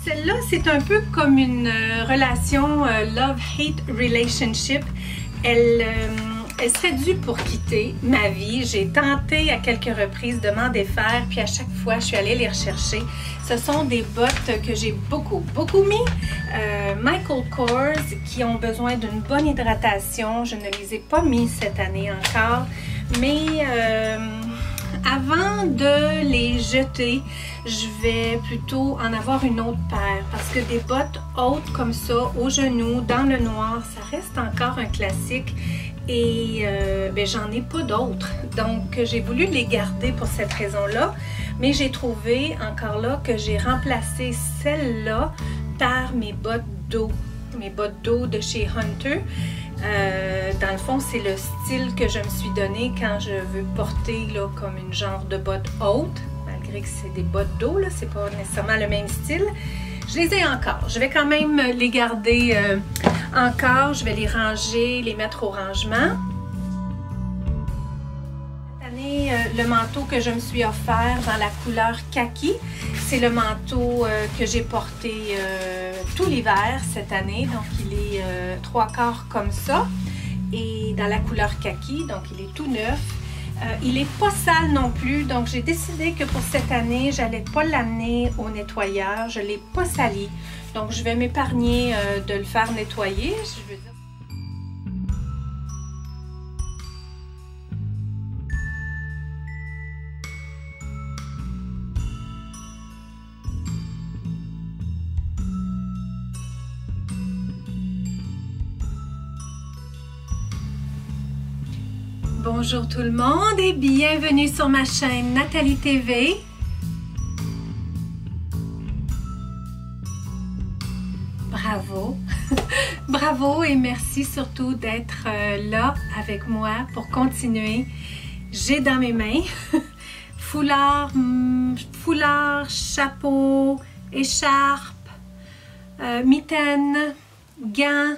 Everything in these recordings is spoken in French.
Celle-là, c'est un peu comme une relation love-hate relationship. Elle serait due pour quitter ma vie. J'ai tenté à quelques reprises de m'en défaire, puis à chaque fois, je suis allée les rechercher. Ce sont des bottes que j'ai beaucoup mis. Michael Kors, qui ont besoin d'une bonne hydratation. Je ne les ai pas mis cette année encore, mais avant de les jeter, je vais plutôt en avoir une autre paire parce que des bottes hautes comme ça, au genou, dans le noir, ça reste encore un classique et j'en ai pas d'autres. Donc, j'ai voulu les garder pour cette raison-là, mais j'ai trouvé encore là que j'ai remplacé celle-là par mes bottes d'eau. Mes bottes d'eau de chez Hunter. Dans le fond, c'est le style que je me suis donné quand je veux porter là, comme une genre de botte haute, malgré que c'est des bottes d'eau, là, c'est pas nécessairement le même style. Je les ai encore. Je vais quand même les garder encore. Je vais les ranger, les mettre au rangement. Cette année, le manteau que je me suis offert dans la couleur kaki, c'est le manteau que j'ai porté tout l'hiver cette année. Donc, il est 3/4 comme ça et dans la couleur kaki, donc il est tout neuf. Il n'est pas sale non plus, donc j'ai décidé que pour cette année, j'allais pas l'amener au nettoyeur. Je ne l'ai pas sali, donc je vais m'épargner de le faire nettoyer. Je veux dire... Bonjour tout le monde et bienvenue sur ma chaîne Nathalie TV. Bravo, bravo et merci surtout d'être là avec moi pour continuer. J'ai dans mes mains foulard, chapeau, écharpe, mitaine, gants.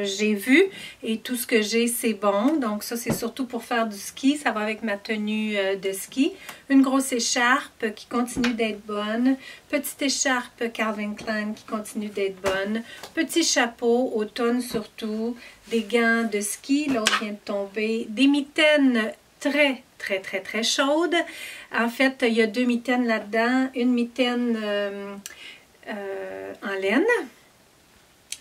J'ai vu et tout ce que j'ai c'est bon, donc ça c'est surtout pour faire du ski, ça va avec ma tenue de ski. Une grosse écharpe qui continue d'être bonne, petite écharpe Calvin Klein qui continue d'être bonne, petit chapeau, automne surtout, des gants de ski, l'autre vient de tomber, des mitaines très chaudes. En fait, il y a deux mitaines là-dedans, une mitaine en laine.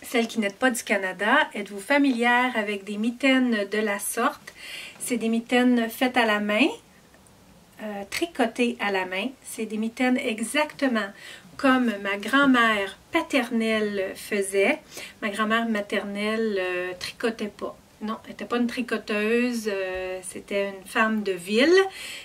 Celle qui n'est pas du Canada, êtes-vous familière avec des mitaines de la sorte? C'est des mitaines faites à la main, tricotées à la main. C'est des mitaines exactement comme ma grand-mère paternelle faisait. Ma grand-mère maternelle tricotait pas. Non, elle n'était pas une tricoteuse, c'était une femme de ville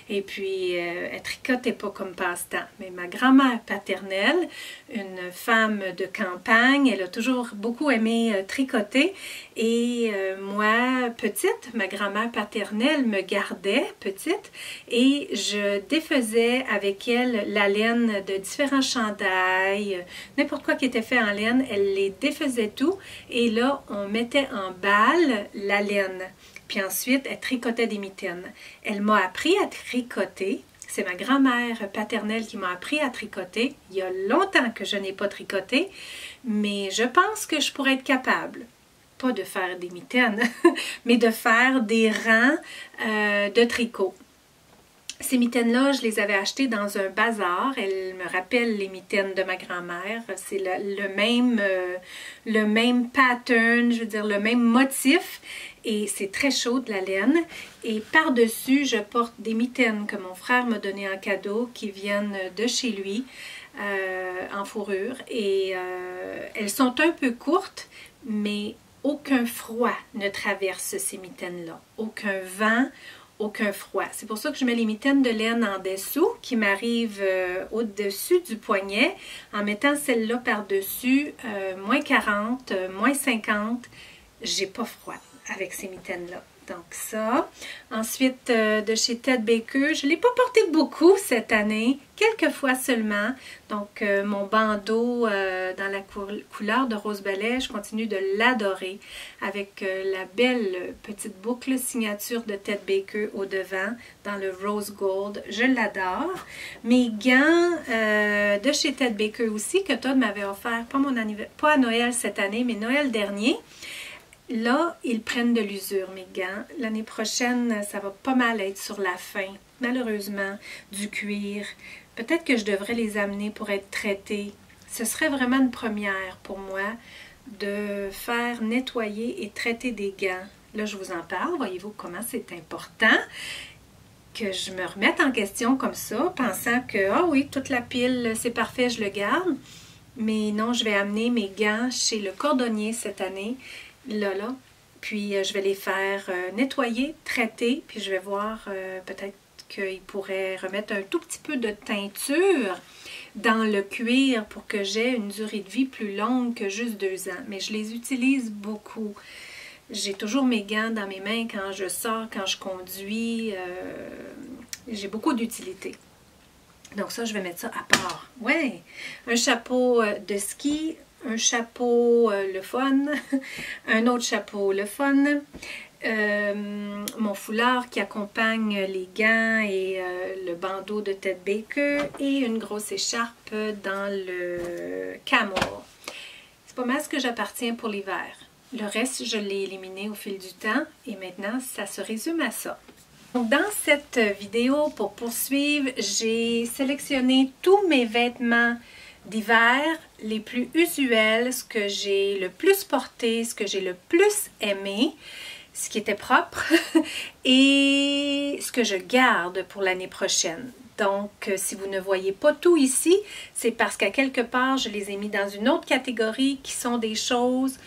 et puis elle tricotait pas comme passe-temps. Mais ma grand-mère paternelle, une femme de campagne, elle a toujours beaucoup aimé tricoter et moi, petite, ma grand-mère paternelle me gardait petite et je défaisais avec elle la laine de différents chandails, n'importe quoi qui était fait en laine, elle les défaisait tout et là, on mettait en balle la laine. Puis ensuite, elle tricotait des mitaines. Elle m'a appris à tricoter. C'est ma grand-mère paternelle qui m'a appris à tricoter. Il y a longtemps que je n'ai pas tricoté, mais je pense que je pourrais être capable. Pas de faire des mitaines, mais de faire des rangs de tricot. Ces mitaines-là, je les avais achetées dans un bazar. Elles me rappellent les mitaines de ma grand-mère. C'est le même pattern, je veux dire, le même motif. Et c'est très chaud de la laine. Et par-dessus, je porte des mitaines que mon frère m'a données en cadeau qui viennent de chez lui en fourrure. Et elles sont un peu courtes, mais aucun froid ne traverse ces mitaines-là. Aucun vent, aucun froid. C'est pour ça que je mets les mitaines de laine en dessous qui m'arrivent au-dessus du poignet en mettant celle-là par-dessus, moins 40, moins 50. J'ai pas froid avec ces mitaines-là. Donc ça. Ensuite, de chez Ted Baker, je ne l'ai pas porté beaucoup cette année, quelques fois seulement. Donc, mon bandeau dans la couleur de rose balai, je continue de l'adorer avec la belle petite boucle signature de Ted Baker au devant dans le rose gold. Je l'adore. Mes gants de chez Ted Baker aussi, que Todd m'avait offert, pas à Noël cette année, mais Noël dernier. Là, ils prennent de l'usure, mes gants. L'année prochaine, ça va pas mal être sur la fin, malheureusement, du cuir. Peut-être que je devrais les amener pour être traités. Ce serait vraiment une première pour moi de faire nettoyer et traiter des gants. Là, je vous en parle. Voyez-vous comment c'est important que je me remette en question comme ça, pensant que, ah oui, toute la pile, c'est parfait, je le garde. Mais non, je vais amener mes gants chez le cordonnier cette année. Là. Puis je vais les faire nettoyer, traiter, puis je vais voir peut-être qu'il pourrait remettre un tout petit peu de teinture dans le cuir pour que j'ai une durée de vie plus longue que juste 2 ans. Mais je les utilise beaucoup. J'ai toujours mes gants dans mes mains quand je sors, quand je conduis. J'ai beaucoup d'utilité. Donc ça, je vais mettre ça à part. Ouais, un chapeau de ski. Un chapeau, le fun, un autre chapeau, le fun, mon foulard qui accompagne les gants et le bandeau de Ted Baker et une grosse écharpe dans le camel. C'est pas mal ce que j'appartiens pour l'hiver. Le reste, je l'ai éliminé au fil du temps et maintenant, ça se résume à ça. Donc, dans cette vidéo, pour poursuivre, j'ai sélectionné tous mes vêtements d'hiver, les plus usuels, ce que j'ai le plus porté, ce que j'ai le plus aimé, ce qui était propre et ce que je garde pour l'année prochaine. Donc, si vous ne voyez pas tout ici, c'est parce qu'à quelque part, je les ai mis dans une autre catégorie qui sont des choses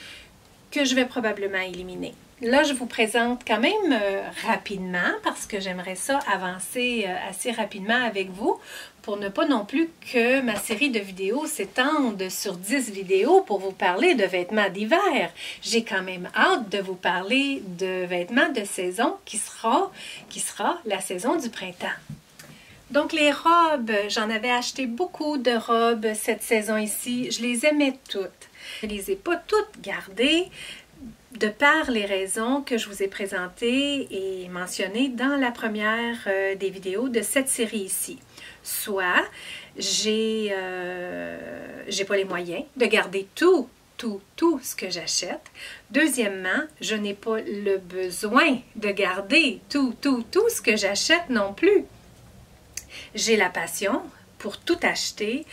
que je vais probablement éliminer. Là, je vous présente quand même rapidement parce que j'aimerais ça avancer assez rapidement avec vous pour ne pas non plus que ma série de vidéos s'étende sur 10 vidéos pour vous parler de vêtements d'hiver. J'ai quand même hâte de vous parler de vêtements de saison qui sera la saison du printemps. Donc les robes, j'en avais acheté beaucoup de robes cette saison ici. Je les aimais toutes. Je ne les ai pas toutes gardées de par les raisons que je vous ai présentées et mentionnées dans la première des vidéos de cette série ici. Soit j'ai pas les moyens de garder tout ce que j'achète. Deuxièmement, je n'ai pas le besoin de garder tout ce que j'achète non plus. J'ai la passion pour tout acheter,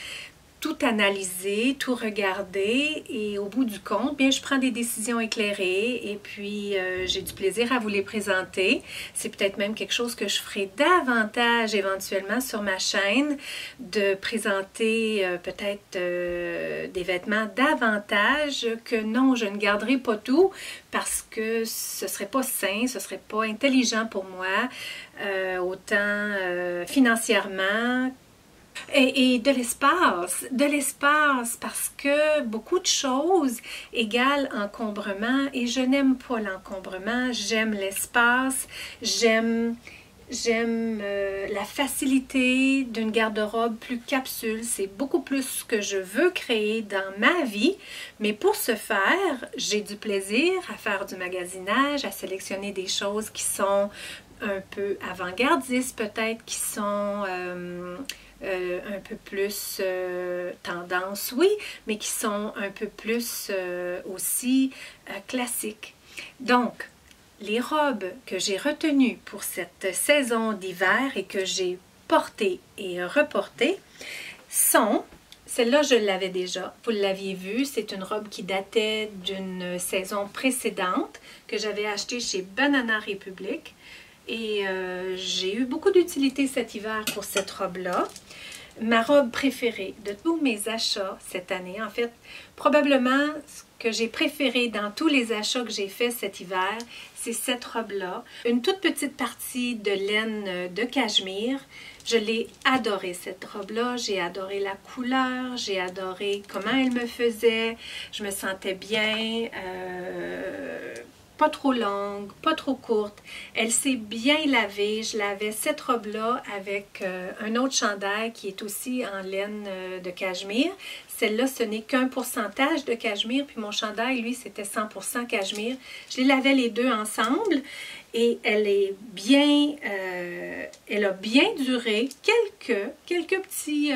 tout analyser, tout regarder et au bout du compte, bien, je prends des décisions éclairées et puis j'ai du plaisir à vous les présenter. C'est peut-être même quelque chose que je ferai davantage éventuellement sur ma chaîne, de présenter peut-être des vêtements davantage que non, je ne garderai pas tout parce que ce serait pas sain, ce serait pas intelligent pour moi, autant financièrement et de l'espace parce que beaucoup de choses égale encombrement et je n'aime pas l'encombrement, j'aime l'espace, j'aime la facilité d'une garde-robe plus capsule, c'est beaucoup plus ce que je veux créer dans ma vie, mais pour ce faire, j'ai du plaisir à faire du magasinage, à sélectionner des choses qui sont un peu avant-gardistes peut-être, qui sont un peu plus tendance, oui, mais qui sont un peu plus aussi classiques. Donc, les robes que j'ai retenues pour cette saison d'hiver et que j'ai portées et reportées sont, celle-là je l'avais déjà, vous l'aviez vu, c'est une robe qui datait d'une saison précédente que j'avais achetée chez Banana Republic. Et j'ai eu beaucoup d'utilité cet hiver pour cette robe-là. Ma robe préférée de tous mes achats cette année, en fait, probablement ce que j'ai préféré dans tous les achats que j'ai faits cet hiver, c'est cette robe-là. Une toute petite partie de laine de cachemire. Je l'ai adorée, cette robe-là. J'ai adoré la couleur, j'ai adoré comment elle me faisait. Je me sentais bien. pas trop longue, pas trop courte. Elle s'est bien lavée. Je lavais cette robe-là avec un autre chandail qui est aussi en laine de cachemire. Celle-là, ce n'est qu'un pourcentage de cachemire, puis mon chandail, lui, c'était 100% cachemire. Je les lavais les deux ensemble et elle est bien, elle a bien duré. Quelques petits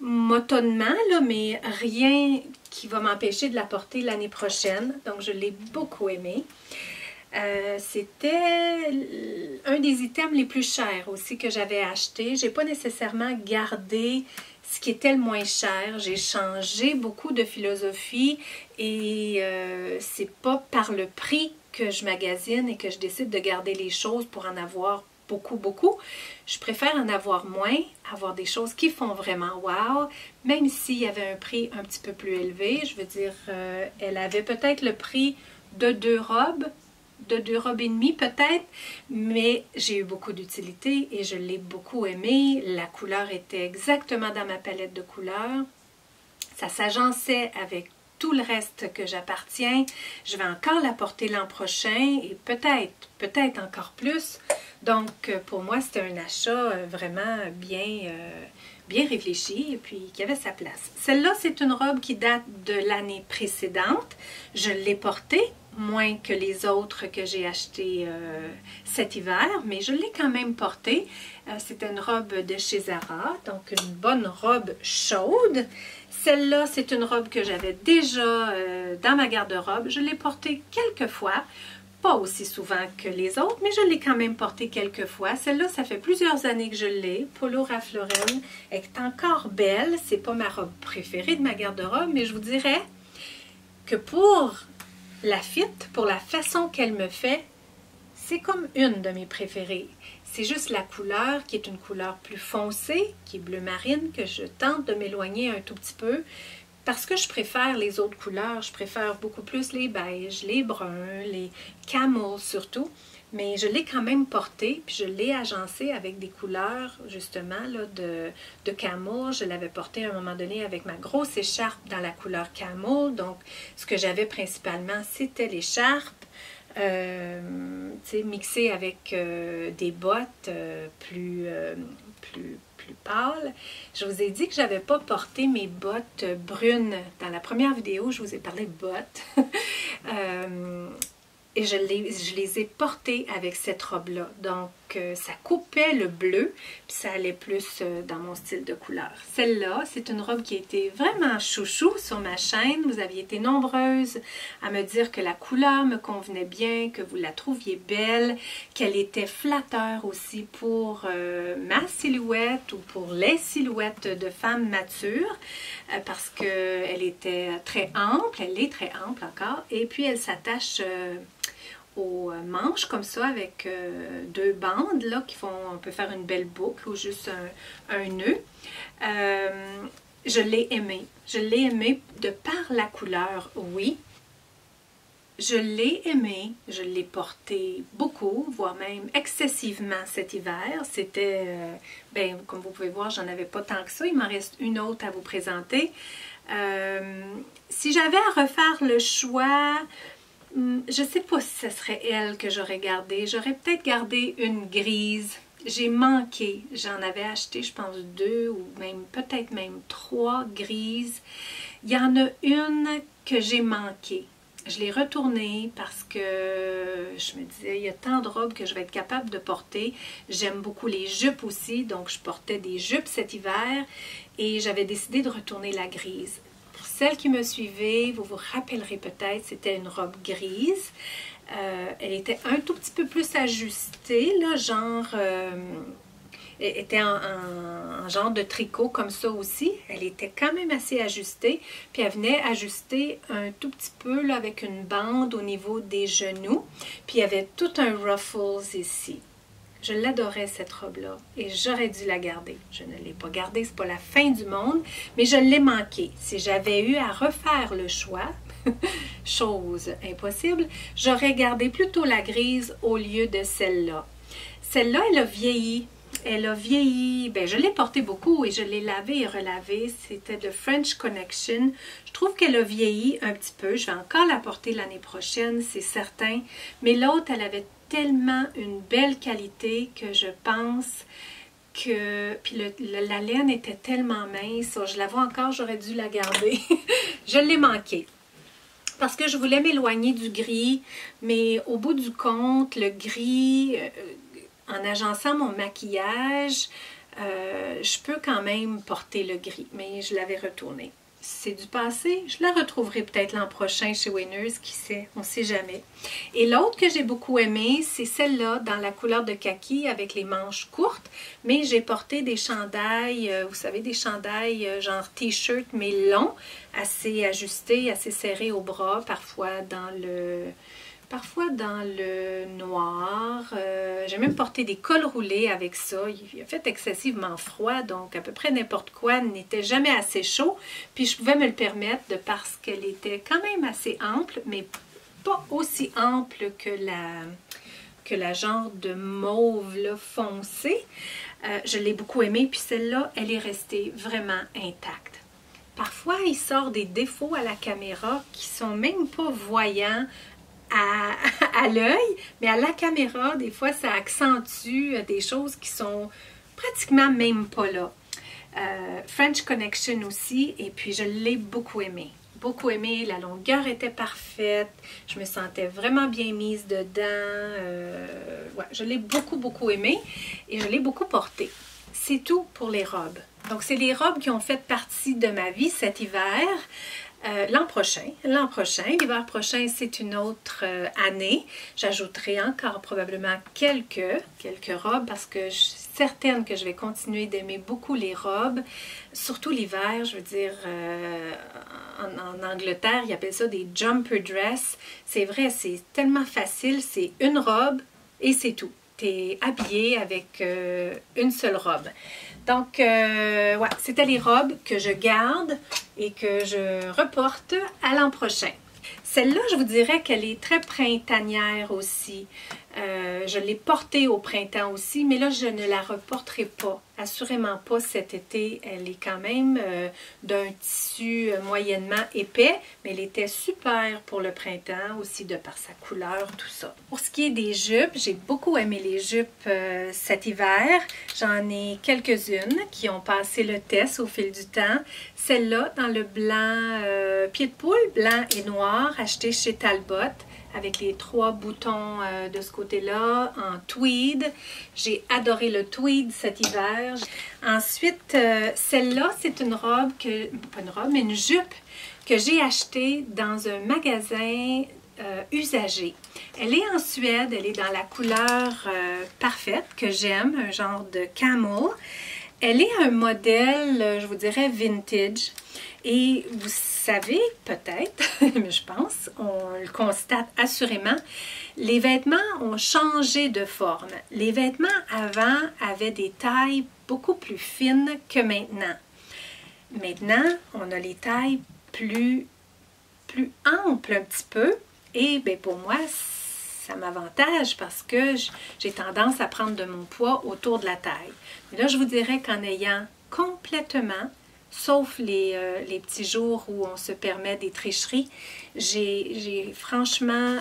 motonnements, là, mais rien qui va m'empêcher de la porter l'année prochaine. Donc, je l'ai beaucoup aimée. C'était un des items les plus chers aussi que j'avais acheté. Je n'ai pas nécessairement gardé ce qui était le moins cher. J'ai changé beaucoup de philosophie et c'est pas par le prix que je magasine et que je décide de garder les choses pour en avoir beaucoup. Je préfère en avoir moins, avoir des choses qui font vraiment wow, même s'il y avait un prix un petit peu plus élevé. Je veux dire, elle avait peut-être le prix de deux robes et demie peut-être, mais j'ai eu beaucoup d'utilité et je l'ai beaucoup aimée. La couleur était exactement dans ma palette de couleurs. Ça s'agençait avec tout le reste que j'appartiens. Je vais encore la porter l'an prochain et peut-être encore plus. Donc, pour moi, c'était un achat vraiment bien réfléchi et puis qui avait sa place. Celle-là, c'est une robe qui date de l'année précédente. Je l'ai portée, moins que les autres que j'ai achetées cet hiver, mais je l'ai quand même portée. C'était une robe de chez Zara, donc une bonne robe chaude. Celle-là, c'est une robe que j'avais déjà dans ma garde-robe. Je l'ai portée quelques fois. Pas aussi souvent que les autres, mais je l'ai quand même portée quelques fois. Celle-là, ça fait plusieurs années que je l'ai. Polo Ralph Lauren. Elle est encore belle. C'est pas ma robe préférée de ma garde-robe, mais je vous dirais que pour la fit, pour la façon qu'elle me fait, c'est comme une de mes préférées. C'est juste la couleur qui est une couleur plus foncée, qui est bleu marine, que je tente de m'éloigner un tout petit peu. Parce que je préfère les autres couleurs, je préfère beaucoup plus les beiges, les bruns, les camels surtout. Mais je l'ai quand même portée, puis je l'ai agencée avec des couleurs justement là, de camel. Je l'avais portée à un moment donné avec ma grosse écharpe dans la couleur camel. Donc, ce que j'avais principalement, c'était l'écharpe. Mixée avec des bottes plus pâles. Je vous ai dit que je n'avais pas porté mes bottes brunes. Dans la première vidéo, je vous ai parlé de bottes. Et je les ai portées avec cette robe-là. Donc, ça coupait le bleu, puis ça allait plus dans mon style de couleur. Celle-là, c'est une robe qui a été vraiment chouchou sur ma chaîne. Vous aviez été nombreuses à me dire que la couleur me convenait bien, que vous la trouviez belle, qu'elle était flatteur aussi pour ma silhouette ou pour les silhouettes de femmes matures, parce qu'elle était très ample, elle est très ample encore, et puis elle s'attache aux manches comme ça avec deux bandes là qui font, on peut faire une belle boucle ou juste un nœud. Je l'ai aimée de par la couleur, oui. Je l'ai aimée, je l'ai portée beaucoup, voire même excessivement cet hiver. C'était, comme vous pouvez voir, j'en avais pas tant que ça. Il m'en reste une autre à vous présenter. Si j'avais à refaire le choix, je ne sais pas si ce serait elle que j'aurais gardée. J'aurais peut-être gardé une grise. J'ai manqué. J'en avais acheté, je pense, 2 ou même peut-être même 3 grises. Il y en a une que j'ai manquée. Je l'ai retournée parce que je me disais, il y a tant de robes que je vais être capable de porter. J'aime beaucoup les jupes aussi, donc je portais des jupes cet hiver et j'avais décidé de retourner la grise. Pour celles qui me suivaient, vous vous rappellerez peut-être, c'était une robe grise. Elle était un tout petit peu plus ajustée, là, genre... était en genre de tricot comme ça aussi. Elle était quand même assez ajustée. Puis elle venait ajuster un tout petit peu là, avec une bande au niveau des genoux. Puis il y avait tout un ruffles ici. Je l'adorais cette robe-là et j'aurais dû la garder. Je ne l'ai pas gardée, c'est pas la fin du monde, mais je l'ai manquée. Si j'avais eu à refaire le choix, chose impossible, j'aurais gardé plutôt la grise au lieu de celle-là. Celle-là, elle a vieilli. Elle a vieilli, ben je l'ai portée beaucoup et je l'ai lavée et relavée. C'était de French Connection. Je trouve qu'elle a vieilli un petit peu. Je vais encore la porter l'année prochaine, c'est certain. Mais l'autre, elle avait tellement une belle qualité que je pense que... Puis la laine était tellement mince. Je la vois encore, j'aurais dû la garder. Je l'ai manquée. Parce que je voulais m'éloigner du gris, mais au bout du compte, le gris... En agençant mon maquillage, je peux quand même porter le gris, mais je l'avais retourné. C'est du passé, je la retrouverai peut-être l'an prochain chez Winners, qui sait, on ne sait jamais. Et l'autre que j'ai beaucoup aimé, c'est celle-là dans la couleur de kaki avec les manches courtes, mais j'ai porté des chandails, vous savez, des chandails genre t-shirt mais longs, assez ajustés, assez serrés au bras, parfois dans le noir. J'ai même porté des cols roulés avec ça. Il a fait excessivement froid, donc à peu près n'importe quoi n'était jamais assez chaud. Puis je pouvais me le permettre parce qu'elle était quand même assez ample, mais pas aussi ample que la genre de mauve là, foncé. Je l'ai beaucoup aimée, puis celle-là, elle est restée vraiment intacte. Parfois, il sort des défauts à la caméra qui sont même pas voyants à l'œil, mais à la caméra, des fois, ça accentue des choses qui sont pratiquement même pas là. French Connection aussi, et puis je l'ai beaucoup aimé. Beaucoup aimé, la longueur était parfaite, je me sentais vraiment bien mise dedans. Ouais, je l'ai beaucoup aimé et je l'ai beaucoup porté. C'est tout pour les robes. Donc, c'est les robes qui ont fait partie de ma vie cet hiver. L'hiver prochain, c'est une autre année. J'ajouterai encore probablement quelques robes parce que je suis certaine que je vais continuer d'aimer beaucoup les robes, surtout l'hiver. Je veux dire, en Angleterre, ils appellent ça des jumper dress. C'est vrai, c'est tellement facile, c'est une robe et c'est tout. Tu es habillée avec une seule robe. Donc, ouais, c'était les robes que je garde et que je reporte à l'an prochain. Celle-là, je vous dirais qu'elle est très printanière aussi. Je l'ai portée au printemps aussi, mais là, je ne la reporterai pas. Assurément pas cet été. Elle est quand même d'un tissu moyennement épais, mais elle était super pour le printemps aussi de par sa couleur, tout ça. Pour ce qui est des jupes, j'ai beaucoup aimé les jupes cet hiver. J'en ai quelques-unes qui ont passé le test au fil du temps. Celle-là, dans le blanc pied de poule, blanc et noir, acheté chez Talbot, avec les 3 boutons de ce côté-là, en tweed. J'ai adoré le tweed cet hiver. Ensuite, celle-là, c'est une robe, pas une robe, mais une jupe que j'ai achetée dans un magasin usagé. Elle est en Suède, elle est dans la couleur parfaite que j'aime, un genre de camel. Elle est un modèle, je vous dirais, vintage. Et vous savez, peut-être, mais je pense, on le constate assurément, les vêtements ont changé de forme. Les vêtements avant avaient des tailles beaucoup plus fines que maintenant. Maintenant, on a les tailles plus amples un petit peu. Et bien, pour moi, ça m'avantage parce que j'ai tendance à prendre de mon poids autour de la taille. Mais là, je vous dirais qu'en ayant complètement, sauf les petits jours où on se permet des tricheries, j'ai franchement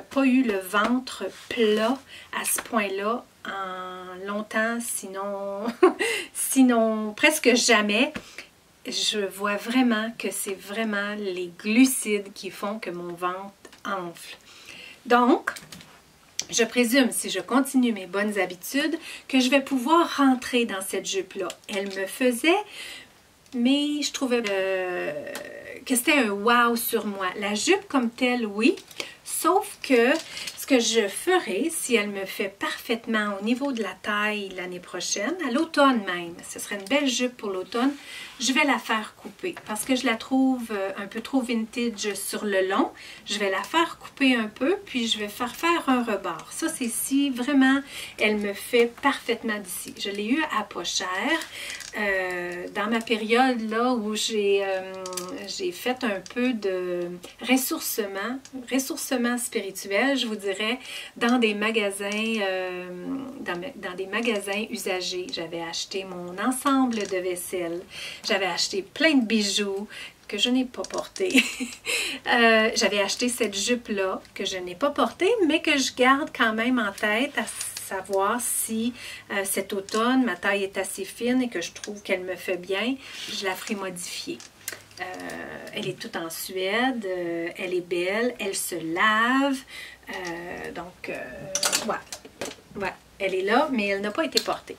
pas eu le ventre plat à ce point-là en longtemps, sinon presque jamais. Je vois vraiment que c'est vraiment les glucides qui font que mon ventre enfle. Donc, je présume, si je continue mes bonnes habitudes, que je vais pouvoir rentrer dans cette jupe-là. Elle me faisait, mais je trouvais que c'était un wow sur moi. La jupe comme telle, oui, sauf que ce que je ferai, si elle me fait parfaitement au niveau de la taille l'année prochaine, à l'automne même, ce serait une belle jupe pour l'automne, je vais la faire couper parce que je la trouve un peu trop vintage sur le long. Je vais la faire couper un peu, puis je vais faire un rebord. Ça, c'est si vraiment elle me fait parfaitement d'ici. Je l'ai eu à pas cher. Dans ma période là où j'ai fait un peu de ressourcement spirituel, je vous dirais. dirais, dans des magasins, dans des magasins usagés. J'avais acheté mon ensemble de vaisselle. J'avais acheté plein de bijoux que je n'ai pas porté. J'avais acheté cette jupe-là que je n'ai pas portée, mais que je garde quand même en tête à savoir si cet automne, ma taille est assez fine et que je trouve qu'elle me fait bien, je la ferai modifier. Elle est toute en Suède, elle est belle, elle se lave, ouais, elle est là, mais elle n'a pas été portée.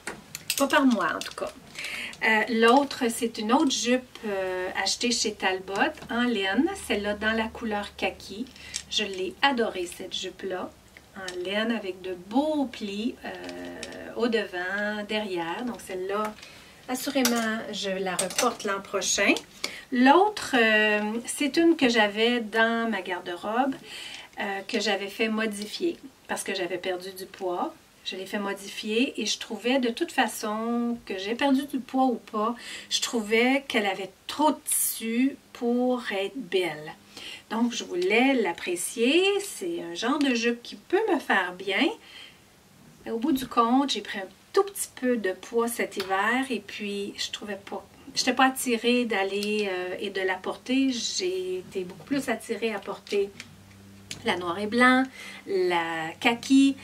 Pas par moi en tout cas. L'autre, c'est une autre jupe achetée chez Talbot en laine, celle-là dans la couleur kaki. Je l'ai adorée cette jupe-là, en laine avec de beaux plis au devant, derrière. Donc celle-là, assurément, je la reporte l'an prochain. L'autre, c'est une que j'avais dans ma garde-robe, que j'avais fait modifier parce que j'avais perdu du poids. Je l'ai fait modifier et je trouvais de toute façon que j'ai perdu du poids ou pas, je trouvais qu'elle avait trop de tissu pour être belle. Donc, je voulais l'apprécier. C'est un genre de jupe qui peut me faire bien. Mais au bout du compte, j'ai pris un tout petit peu de poids cet hiver et puis je trouvais pas. Je n'étais pas attirée d'aller et de la porter. J'ai été beaucoup plus attirée à porter la noir et blanc, la kaki.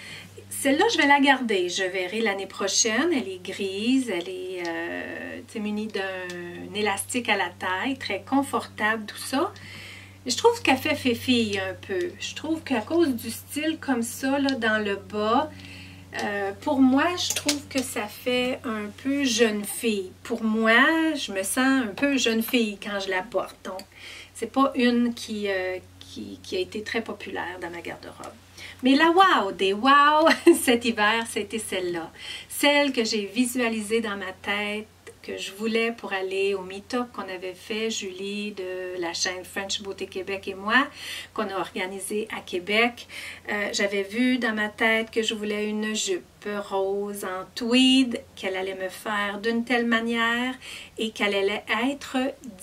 Celle-là, je vais la garder. Je verrai l'année prochaine. Elle est grise, elle est munie d'un élastique à la taille, très confortable, tout ça. Je trouve qu'elle fait fille un peu. Je trouve qu'à cause du style comme ça, là, dans le bas, pour moi, je trouve que ça fait un peu jeune fille. Pour moi, je me sens un peu jeune fille quand je la porte. Donc, c'est pas une qui a été très populaire dans ma garde-robe. Mais la wow des wow cet hiver, c'était celle-là. Celle que j'ai visualisée dans ma tête, que je voulais pour aller au meet-up qu'on avait fait, Julie de la chaîne French Beauté Québec et moi, qu'on a organisé à Québec. J'avais vu dans ma tête que je voulais une jupe rose en tweed, qu'elle allait me faire d'une telle manière et qu'elle allait être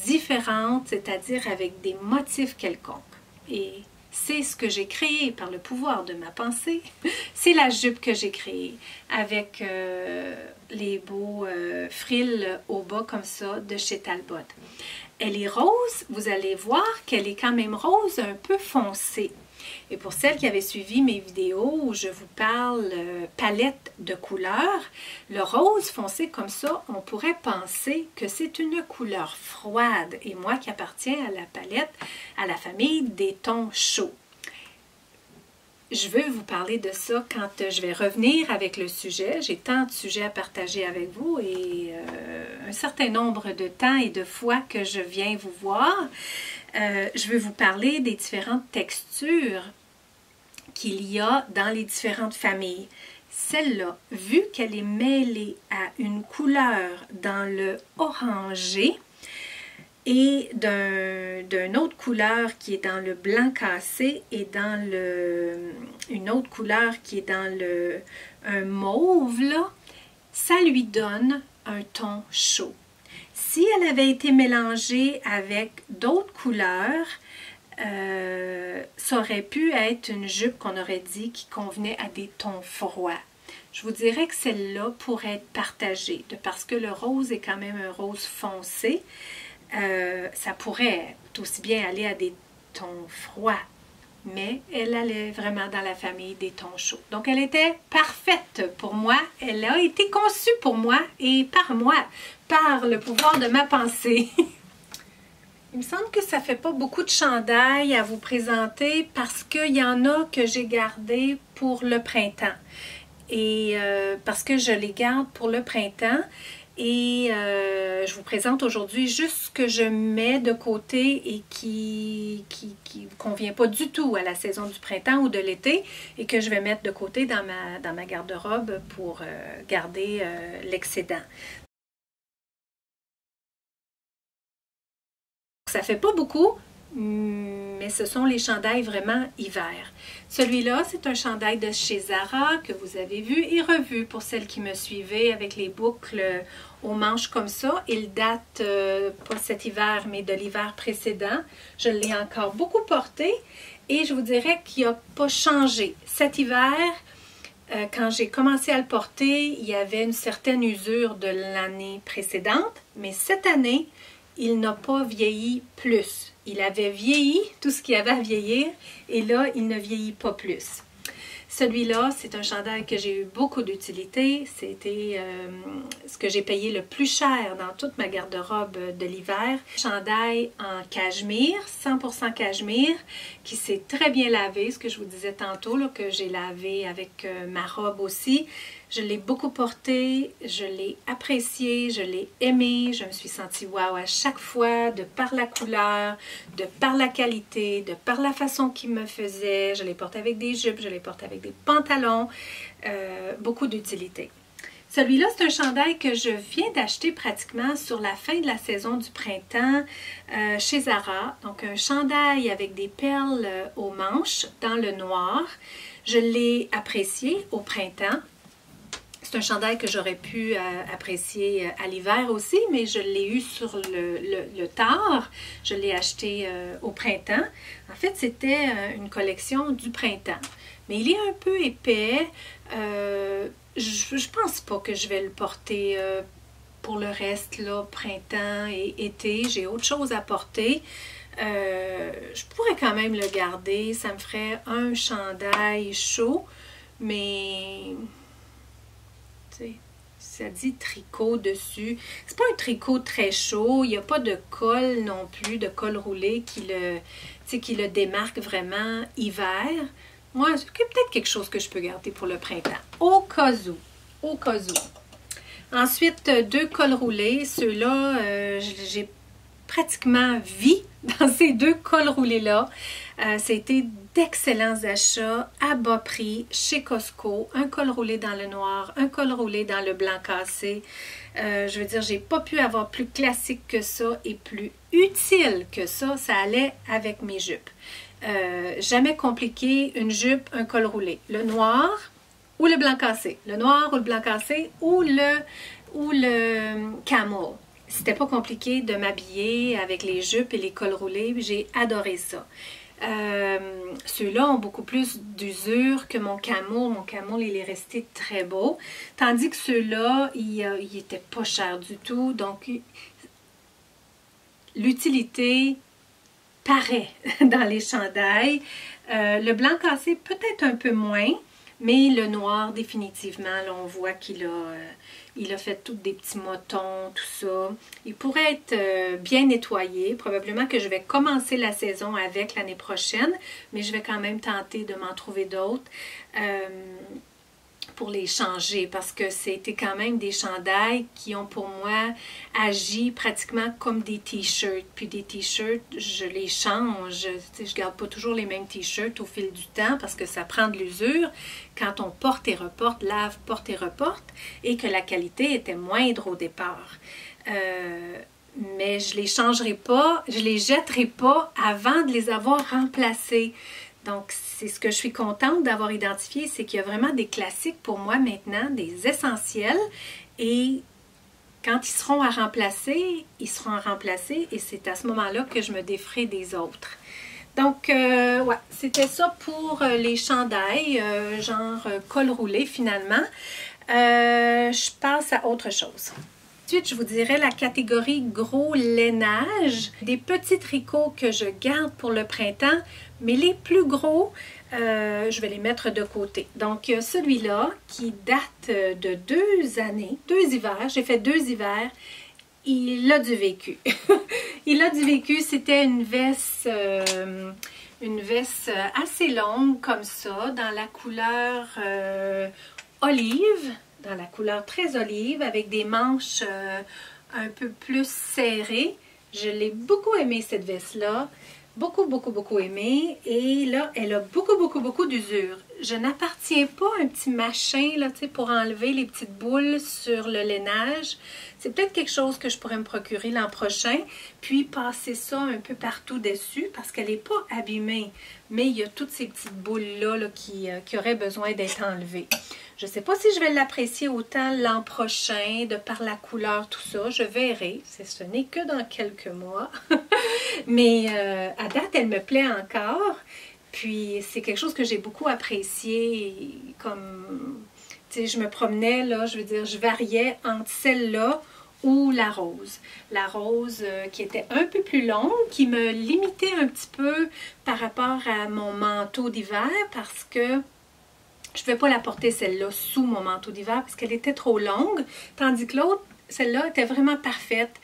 différente, c'est-à-dire avec des motifs quelconques. Et c'est ce que j'ai créé par le pouvoir de ma pensée. C'est la jupe que j'ai créée avec les beaux frills au bas comme ça de chez Talbot. Elle est rose, vous allez voir qu'elle est quand même rose un peu foncée. Et pour celles qui avaient suivi mes vidéos où je vous parle palette de couleurs, le rose foncé comme ça, on pourrait penser que c'est une couleur froide. Et moi qui appartiens à la palette, à la famille des tons chauds. Je veux vous parler de ça quand je vais revenir avec le sujet. J'ai tant de sujets à partager avec vous et un certain nombre de temps et de fois que je viens vous voir. Je veux vous parler des différentes textures qu'il y a dans les différentes familles. Celle-là, vu qu'elle est mêlée à une couleur dans le orangé et d'une autre couleur qui est dans le blanc cassé et dans une autre couleur qui est dans un mauve, là, ça lui donne un ton chaud. Si elle avait été mélangée avec d'autres couleurs, ça aurait pu être une jupe qu'on aurait dit qui convenait à des tons froids. Je vous dirais que celle-là pourrait être partagée, parce que le rose est quand même un rose foncé. Ça pourrait aussi bien aller à des tons froids, mais elle allait vraiment dans la famille des tons chauds. Donc, elle était parfaite pour moi. Elle a été conçue pour moi et par moi, par le pouvoir de ma pensée. Il me semble que ça ne fait pas beaucoup de chandails à vous présenter parce qu'il y en a que j'ai gardé pour le printemps. Et parce que je les garde pour le printemps. Et je vous présente aujourd'hui juste ce que je mets de côté et qui ne convient pas du tout à la saison du printemps ou de l'été et que je vais mettre de côté dans ma garde-robe pour garder l'excédent. Ça fait pas beaucoup, mais mais ce sont les chandails vraiment hiver. Celui-là, c'est un chandail de chez Zara que vous avez vu et revu pour celles qui me suivaient avec les boucles aux manches comme ça. Il date pas cet hiver, mais de l'hiver précédent. Je l'ai encore beaucoup porté et je vous dirais qu'il n'a pas changé. Cet hiver, quand j'ai commencé à le porter, il y avait une certaine usure de l'année précédente, mais cette année, il n'a pas vieilli plus. Il avait vieilli tout ce qu'il avait à vieillir et là, il ne vieillit pas plus. Celui-là, c'est un chandail que j'ai eu beaucoup d'utilité. C'était ce que j'ai payé le plus cher dans toute ma garde-robe de l'hiver. Chandail en cachemire, 100% cachemire, qui s'est très bien lavé, ce que je vous disais tantôt, là, que j'ai lavé avec ma robe aussi. Je l'ai beaucoup porté, je l'ai apprécié, je l'ai aimé, je me suis sentie wow à chaque fois, de par la couleur, de par la qualité, de par la façon qu'il me faisait. Je l'ai porté avec des jupes, je l'ai porté avec des pantalons, beaucoup d'utilité. Celui-là, c'est un chandail que je viens d'acheter pratiquement sur la fin de la saison du printemps chez Zara. Donc, un chandail avec des perles aux manches dans le noir. Je l'ai apprécié au printemps. C'est un chandail que j'aurais pu apprécier à l'hiver aussi, mais je l'ai eu sur le tard. Je l'ai acheté au printemps. En fait, c'était une collection du printemps. Mais il est un peu épais. Je pense pas que je vais le porter pour le reste, là, printemps et été. J'ai autre chose à porter. Je pourrais quand même le garder. Ça me ferait un chandail chaud, mais... ça dit tricot dessus. C'est pas un tricot très chaud. Il n'y a pas de col non plus, de col roulé qui le démarque vraiment hiver. Moi, c'est peut-être quelque chose que je peux garder pour le printemps. Au cas où. Au cas où. Ensuite, 2 cols roulés. Ceux-là, j'ai pratiquement vie dans ces 2 cols roulés-là. C'était d'excellents achats à bas prix chez Costco. Un col roulé dans le noir, un col roulé dans le blanc cassé. Je veux dire, j'ai pas pu avoir plus classique que ça et plus utile que ça. Ça allait avec mes jupes. Jamais compliqué, une jupe, un col roulé. Le noir ou le blanc cassé. Le noir ou le blanc cassé ou le camel. C'était pas compliqué de m'habiller avec les jupes et les cols roulés. J'ai adoré ça. Ceux-là ont beaucoup plus d'usure que mon camel. Mon camel, il est resté très beau. Tandis que ceux-là, il était pas cher du tout. Donc, l'utilité paraît dans les chandails. Le blanc cassé, peut-être un peu moins, mais le noir, définitivement, là, on voit qu'il a fait tous des petits motons, tout ça. Il pourrait être bien nettoyé. Probablement que je vais commencer la saison avec l'année prochaine, mais je vais quand même tenter de m'en trouver d'autres pour les changer parce que c'était quand même des chandails qui ont pour moi agi pratiquement comme des t-shirts. Puis des t-shirts, je les change. Je garde pas toujours les mêmes t-shirts au fil du temps parce que ça prend de l'usure quand on porte et reporte, lave, porte et reporte et que la qualité était moindre au départ. Mais je les changerai pas, je les jetterai pas avant de les avoir remplacés. Donc, c'est ce que je suis contente d'avoir identifié, c'est qu'il y a vraiment des classiques pour moi maintenant, des essentiels. Et quand ils seront à remplacer, ils seront remplacés et c'est à ce moment-là que je me déferai des autres. Donc, ouais, c'était ça pour les chandails, genre col roulé finalement. Je passe à autre chose. Ensuite, je vous dirais la catégorie gros lainage, des petits tricots que je garde pour le printemps, mais les plus gros, je vais les mettre de côté. Donc, celui-là qui date de 2 années, 2 hivers, j'ai fait 2 hivers, il a du vécu. Il a du vécu, c'était une veste assez longue comme ça, dans la couleur olive. Dans la couleur très olive, avec des manches un peu plus serrées. Je l'ai beaucoup aimé cette veste-là. beaucoup, beaucoup, beaucoup aimé. Et là, elle a beaucoup, beaucoup, beaucoup d'usure. Je n'appartiens pas à un petit machin là, pour enlever les petites boules sur le lainage. C'est peut-être quelque chose que je pourrais me procurer l'an prochain, puis passer ça un peu partout dessus parce qu'elle n'est pas abîmée. Mais il y a toutes ces petites boules-là là, qui auraient besoin d'être enlevées. Je ne sais pas si je vais l'apprécier autant l'an prochain, de par la couleur, tout ça. Je verrai. Ce n'est que dans quelques mois. Mais à date, elle me plaît encore. Puis c'est quelque chose que j'ai beaucoup apprécié. Comme, tu sais, je me promenais, là, je veux dire, je variais entre celle-là ou la rose. La rose qui était un peu plus longue, qui me limitait un petit peu par rapport à mon manteau d'hiver parce que je ne vais pas la porter celle-là sous mon manteau d'hiver parce qu'elle était trop longue, tandis que l'autre, celle-là était vraiment parfaite.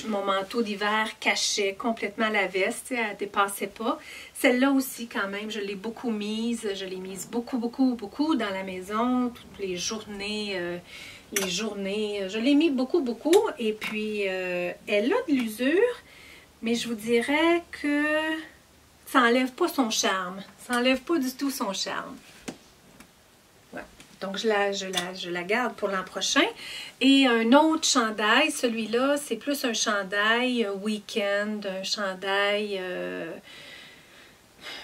Mon manteau d'hiver cachait complètement la veste, elle ne dépassait pas. Celle-là aussi, quand même, je l'ai beaucoup mise. Je l'ai mise beaucoup, beaucoup, beaucoup dans la maison, toutes les journées. Je l'ai mis beaucoup, beaucoup. Et puis, elle a de l'usure, mais je vous dirais que ça n'enlève pas son charme. Ça n'enlève pas du tout son charme. Ouais. Donc, je la garde pour l'an prochain. Et un autre chandail, celui-là, c'est plus un chandail week-end, un chandail...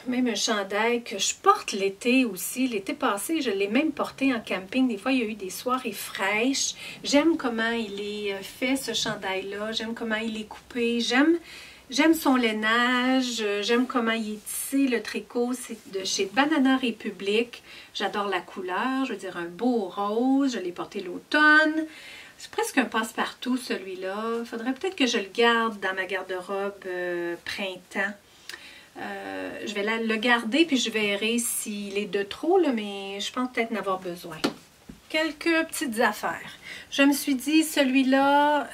même un chandail que je porte l'été aussi. L'été passé, je l'ai même porté en camping. Des fois, il y a eu des soirées fraîches. J'aime comment il est fait, ce chandail-là. J'aime comment il est coupé. J'aime son lainage, j'aime comment il est tissé, le tricot, c'est de chez Banana Republic. J'adore la couleur, je veux dire un beau rose, je l'ai porté l'automne. C'est presque un passe-partout celui-là. Il faudrait peut-être que je le garde dans ma garde-robe printemps. Je vais le garder puis je verrai s'il est de trop, là, mais je pense peut-être en avoir besoin. Quelques petites affaires. Je me suis dit, celui-là,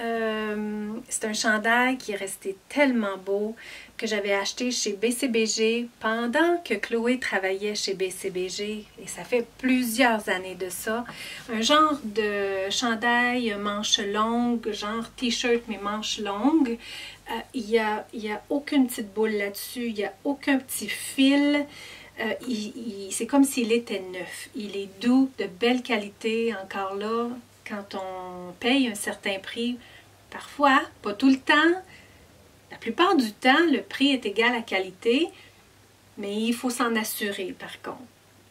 c'est un chandail qui est resté tellement beau que j'avais acheté chez BCBG pendant que Chloé travaillait chez BCBG. Et ça fait plusieurs années de ça. Un genre de chandail manches longues, genre t-shirt mais manches longues. Il y a aucune petite boule là-dessus, il n'y a aucun petit fil. C'est comme s'il était neuf. Il est doux, de belle qualité. Encore là, quand on paye un certain prix, parfois, pas tout le temps, la plupart du temps, le prix est égal à qualité, mais il faut s'en assurer par contre.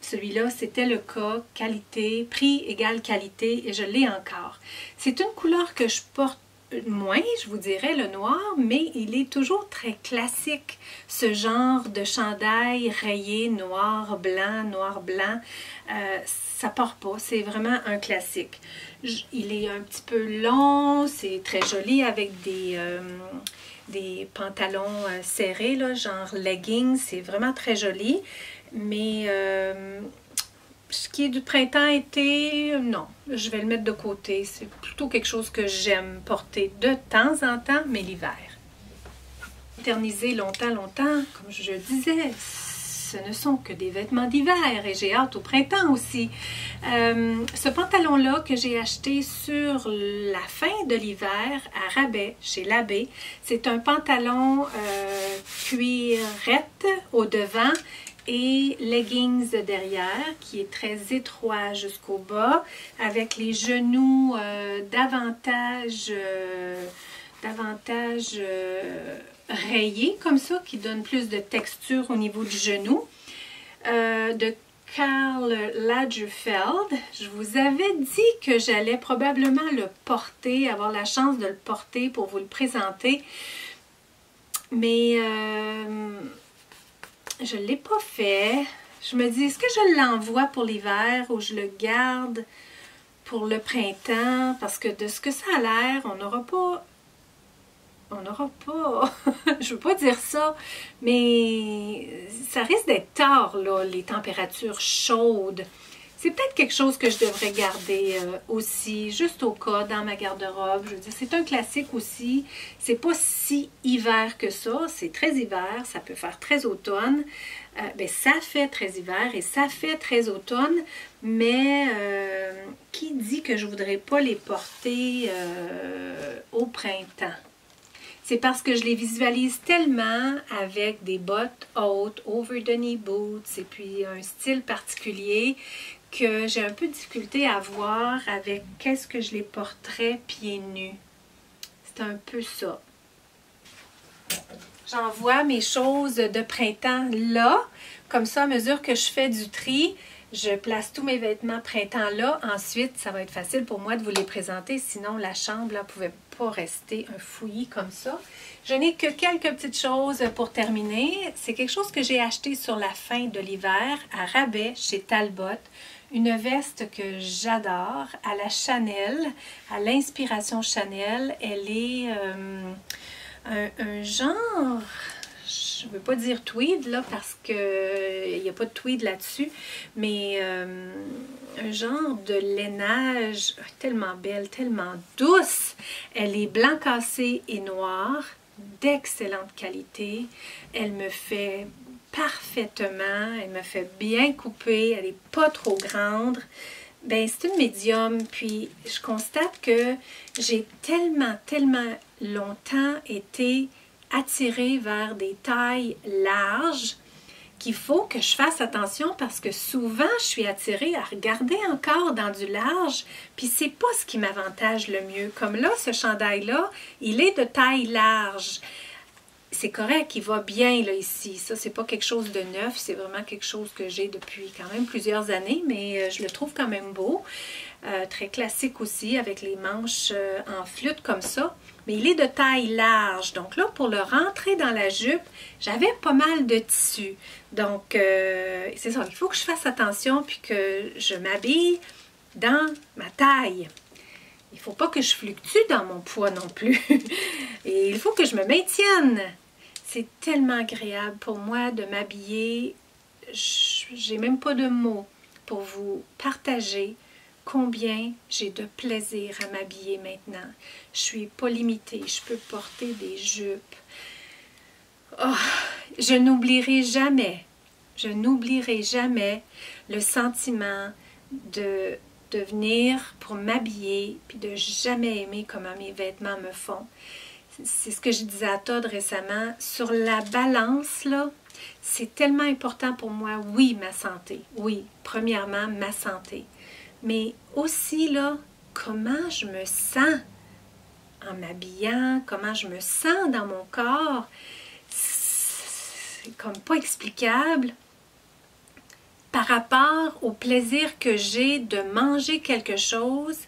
Celui-là, c'était le cas, qualité, prix égale qualité, et je l'ai encore. C'est une couleur que je porte moins, je vous dirais, le noir, mais il est toujours très classique, ce genre de chandail rayé noir, blanc, ça part pas, c'est vraiment un classique. Il est un petit peu long, c'est très joli avec des pantalons serrés, là, genre leggings, c'est vraiment très joli, mais ce qui est du printemps-été, non, je vais le mettre de côté. C'est plutôt quelque chose que j'aime porter de temps en temps, mais l'hiver. Éterniser longtemps, comme je disais, ce ne sont que des vêtements d'hiver et j'ai hâte au printemps aussi. Ce pantalon-là que j'ai acheté sur la fin de l'hiver à rabais chez Labbé, c'est un pantalon cuirette au devant et leggings derrière qui est très étroit jusqu'au bas avec les genoux davantage rayés comme ça qui donne plus de texture au niveau du genou de Karl Lagerfeld. Je vous avais dit que j'allais probablement le porter, avoir la chance de le porter pour vous le présenter, mais je ne l'ai pas fait. Je me dis, est-ce que je l'envoie pour l'hiver ou je le garde pour le printemps? Parce que de ce que ça a l'air, on n'aura pas, je ne veux pas dire ça, mais ça risque d'être tard, là, les températures chaudes. C'est peut-être quelque chose que je devrais garder aussi, juste au cas, dans ma garde-robe. Je veux dire, c'est un classique aussi. C'est pas si hiver que ça. C'est très hiver. Ça peut faire très automne. Ben, ça fait très hiver et ça fait très automne. Mais qui dit que je voudrais pas les porter au printemps? c'est parce que je les visualise tellement avec des bottes hautes, over the knee boots, et puis un style particulier que j'ai un peu de difficulté à voir avec qu'est-ce que je les porterais pieds nus. C'est un peu ça. J'envoie mes choses de printemps là, comme ça à mesure que je fais du tri, je place tous mes vêtements printemps là. Ensuite, ça va être facile pour moi de vous les présenter, sinon la chambre ne pouvait pas rester un fouillis comme ça. Je n'ai que quelques petites choses pour terminer. C'est quelque chose que j'ai acheté sur la fin de l'hiver à rabais chez Talbot. Une veste que j'adore, à la Chanel, à l'inspiration Chanel. Elle est un genre, je ne veux pas dire tweed là parce qu'il n'y a pas de tweed là-dessus, mais un genre de lainage tellement belle, tellement douce. Elle est blanc cassé et noir, d'excellente qualité. Elle me fait parfaitement, elle me fait bien couper, elle n'est pas trop grande. Ben, c'est une médium, puis je constate que j'ai tellement longtemps été attirée vers des tailles larges qu'il faut que je fasse attention parce que souvent je suis attirée à regarder encore dans du large, puis c'est pas ce qui m'avantage le mieux. Comme là, ce chandail-là, il est de taille large. C'est correct, il va bien là ici. Ça, c'est pas quelque chose de neuf, c'est vraiment quelque chose que j'ai depuis quand même plusieurs années, mais je le trouve quand même beau. Très classique aussi, avec les manches en flûte comme ça. Mais il est de taille large. Donc là, pour le rentrer dans la jupe, j'avais pas mal de tissu. Donc, c'est ça, il faut que je fasse attention puis que je m'habille dans ma taille. Il ne faut pas que je fluctue dans mon poids non plus. Et il faut que je me maintienne. C'est tellement agréable pour moi de m'habiller. J'ai même pas de mots pour vous partager combien j'ai de plaisir à m'habiller maintenant. Je suis pas limitée. Je peux porter des jupes. Oh, je n'oublierai jamais le sentiment de venir pour m'habiller puis de jamais aimer comment mes vêtements me font. C'est ce que je disais à Todd récemment. Sur la balance, là, c'est tellement important pour moi. Oui, ma santé. Oui, premièrement, ma santé. Mais aussi, là, comment je me sens en m'habillant, comment je me sens dans mon corps. C'est comme pas explicable par rapport au plaisir que j'ai de manger quelque chose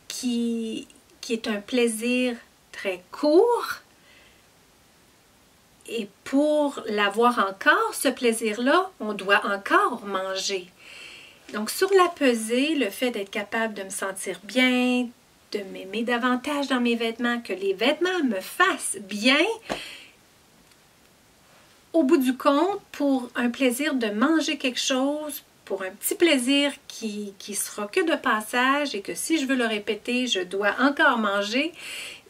qui est un plaisir très court. Et pour l'avoir encore, ce plaisir-là, on doit encore manger. Donc, sur la pesée, le fait d'être capable de me sentir bien, de m'aimer davantage dans mes vêtements, que les vêtements me fassent bien, au bout du compte, pour un plaisir de manger quelque chose, pour un petit plaisir qui sera que de passage et que si je veux le répéter, je dois encore manger,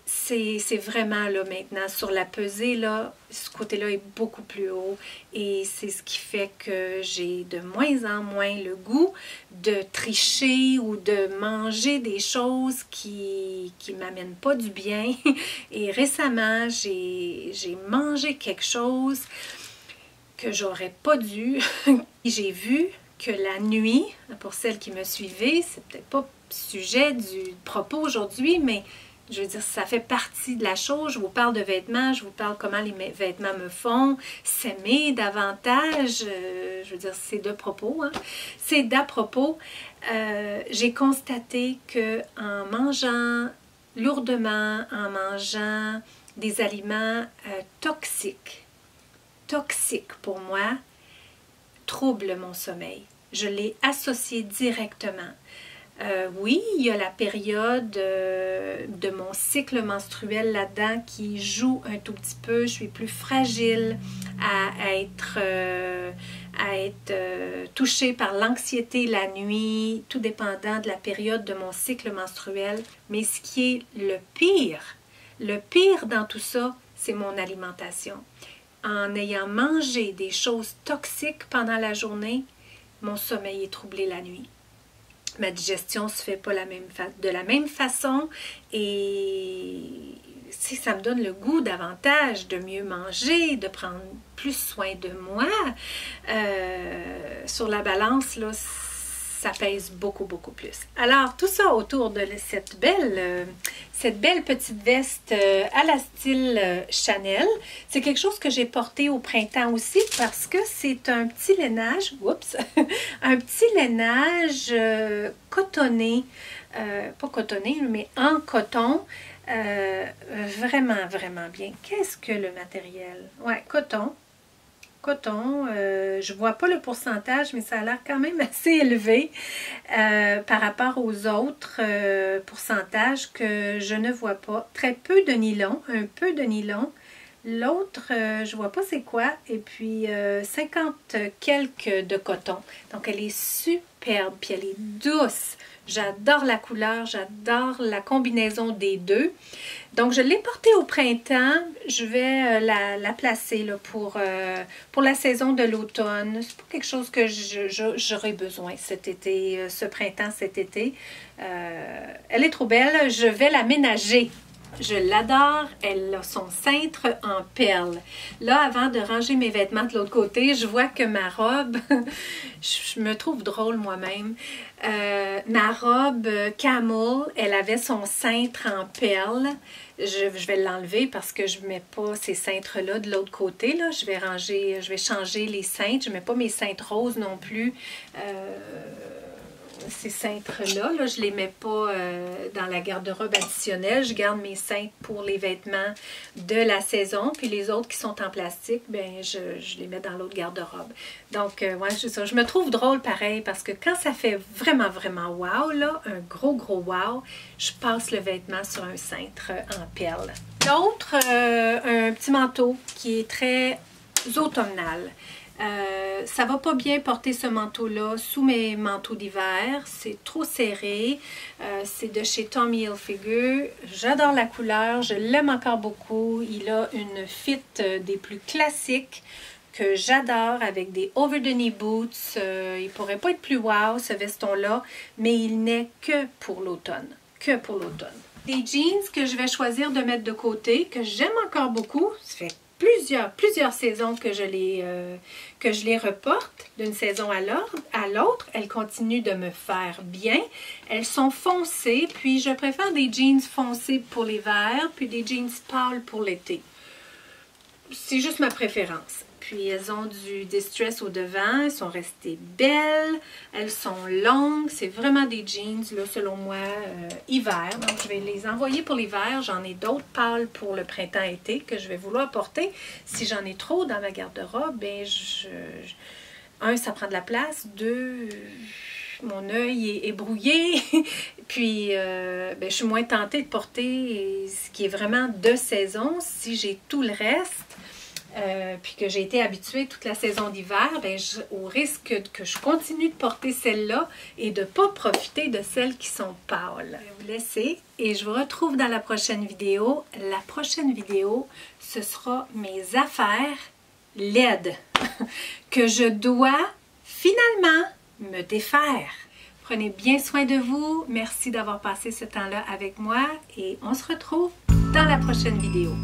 c'est vraiment là maintenant, sur la pesée, là, ce côté-là est beaucoup plus haut et c'est ce qui fait que j'ai de moins en moins le goût de tricher ou de manger des choses qui m'amènent pas du bien. Et récemment, j'ai mangé quelque chose que j'aurais pas dû. J'ai vu que la nuit, pour celles qui me suivaient, c'est peut-être pas sujet du propos aujourd'hui, mais je veux dire, ça fait partie de la chose. Je vous parle de vêtements, je vous parle comment les vêtements me font, s'aimer davantage. Je veux dire, c'est de propos, hein? C'est d'à propos. J'ai constaté que en mangeant lourdement, en mangeant des aliments toxiques pour moi, trouble mon sommeil. Je l'ai associé directement. Oui, il y a la période de mon cycle menstruel là-dedans qui joue un tout petit peu. Je suis plus fragile à être touchée par l'anxiété la nuit, tout dépendant de la période de mon cycle menstruel. Mais ce qui est le pire dans tout ça, c'est mon alimentation. En ayant mangé des choses toxiques pendant la journée, mon sommeil est troublé la nuit. Ma digestion ne se fait pas de la même façon et ça me donne le goût davantage de mieux manger, de prendre plus soin de moi. Sur la balance, là, ça pèse beaucoup, beaucoup plus. Alors, tout ça autour de cette belle petite veste à la style Chanel. C'est quelque chose que j'ai porté au printemps aussi parce que c'est un petit lainage, oups, un petit lainage cotonné, pas cotonné, mais en coton. Vraiment, vraiment bien. Qu'est-ce que le matériel? Ouais, coton. Coton, je ne vois pas le pourcentage, mais ça a l'air quand même assez élevé par rapport aux autres pourcentages que je ne vois pas. Très peu de nylon, un peu de nylon. L'autre, je ne vois pas c'est quoi. Et puis 50 quelques de coton. Donc elle est superbe, puis elle est douce. J'adore la couleur, j'adore la combinaison des deux. Donc, je l'ai portée au printemps. Je vais la placer là, pour la saison de l'automne. C'est pas quelque chose que j'aurais besoin cet été, ce printemps, cet été. Elle est trop belle. Je vais l'aménager. Je l'adore. Elle a son cintre en perles. Là, avant de ranger mes vêtements de l'autre côté, je vois que ma robe, je me trouve drôle moi-même, ma robe camel, elle avait son cintre en perles. Je vais l'enlever parce que je ne mets pas ces cintres-là de l'autre côté. Là. Je vais changer les cintres. Je ne mets pas mes cintres roses non plus. Ces cintres-là, là, je ne les mets pas dans la garde-robe additionnelle. Je garde mes cintres pour les vêtements de la saison. Puis les autres qui sont en plastique, ben, je les mets dans l'autre garde-robe. Donc, ouais, c'est ça. Je me trouve drôle pareil parce que quand ça fait vraiment, vraiment wow, là, un gros, gros wow, je passe le vêtement sur un cintre en perles. L'autre, un petit manteau qui est très automnal. Ça va pas bien porter ce manteau-là sous mes manteaux d'hiver. C'est trop serré. C'est de chez Tommy Hilfiger. J'adore la couleur. Je l'aime encore beaucoup. Il a une fit des plus classiques que j'adore avec des over-the-knee boots. Il pourrait pas être plus wow, ce veston-là, mais il n'est que pour l'automne. Que pour l'automne. Des jeans que je vais choisir de mettre de côté, que j'aime encore beaucoup. Ça fait plusieurs saisons que je les reporte d'une saison à l'autre. Elles continuent de me faire bien. Elles sont foncées, puis je préfère des jeans foncés pour l'hiver, puis des jeans pâles pour l'été. C'est juste ma préférence. Puis elles ont du distress au devant, elles sont restées belles, elles sont longues, c'est vraiment des jeans, là, selon moi, hiver. Donc je vais les envoyer pour l'hiver. J'en ai d'autres pâles pour le printemps-été que je vais vouloir porter. Si j'en ai trop dans ma garde-robe, ben un, ça prend de la place, deux, mon œil est brouillé, puis ben, je suis moins tentée de porter ce qui est vraiment de saison. Si j'ai tout le reste, puis que j'ai été habituée toute la saison d'hiver, ben au risque que je continue de porter celle-là et de ne pas profiter de celles qui sont pâles. Je vais vous laisser et je vous retrouve dans la prochaine vidéo. La prochaine vidéo, ce sera mes affaires laides que je dois finalement me défaire. Prenez bien soin de vous. Merci d'avoir passé ce temps-là avec moi et on se retrouve dans la prochaine vidéo.